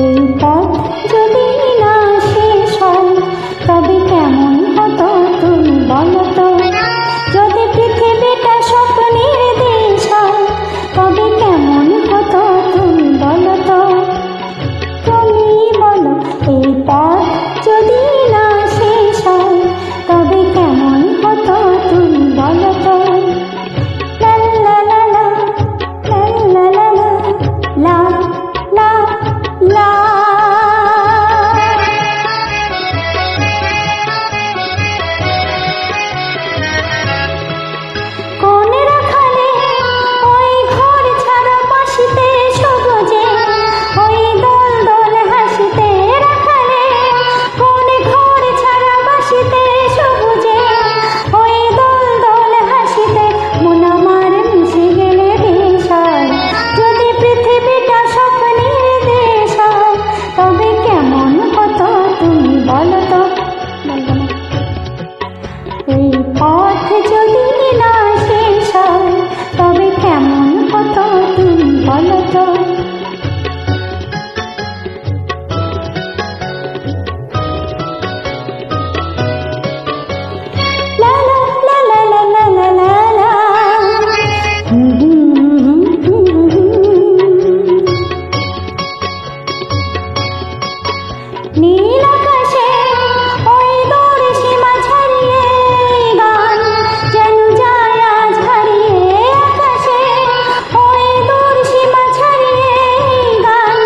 এই পথ যদি না শেষ হয় তবে কেমন হতো তুমি বলো তো। যদি পৃথিবীটা স্বপ্নের দেশ হয় তবে কেমন হতো তুমি বলো তো। তুমি বলো এই পথ যদি না শেষ হয় তবে কেমন হতো তুমি বলো তো। লা লা লা লা লা লা লা লা লা। কোন রাখালে ওই ঘর ছাড়া বাসিতে সবুজে ওই দল দল হাসিতে রাখালে কোন ঘর ছাড়া বাসিতে সবুজে ওই দল দল হাসিতে মন আমার মিশে গেলে বেশ হয়। যদি পৃথিবীটা স্বপ্নের দেশ হয় তবে কেমন হতো তুমি বলো তো। এই পথ যদি না শেষ হয় তবে কেমন হতো তুমি বলো তো। লা লা লা লা লা লা লা লা। নীল আকাশে ওই দূর সীমা ছাড়িয়ে গান যেন যায় আজ হারিয়ে। আকাশে ওই দূর সীমা ছাড়িয়ে গান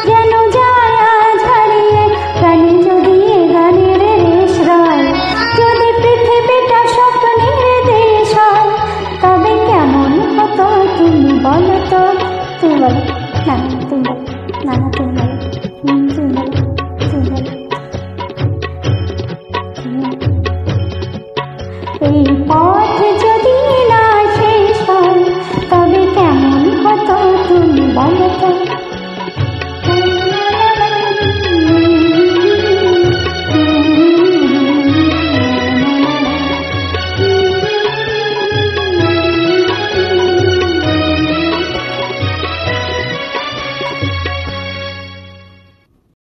যেন যায় আজ হারিয়ে। প্রাণে যদি এ গানের রেশ রয় যদি পৃথিবীটা স্বপ্নের দেশ হয় তবে কেমন হতো তুমি বলো তো। তুমি বলো না, তুমি বলো না, তুমি বলো, তুমি বলো, তুমি বলো। এই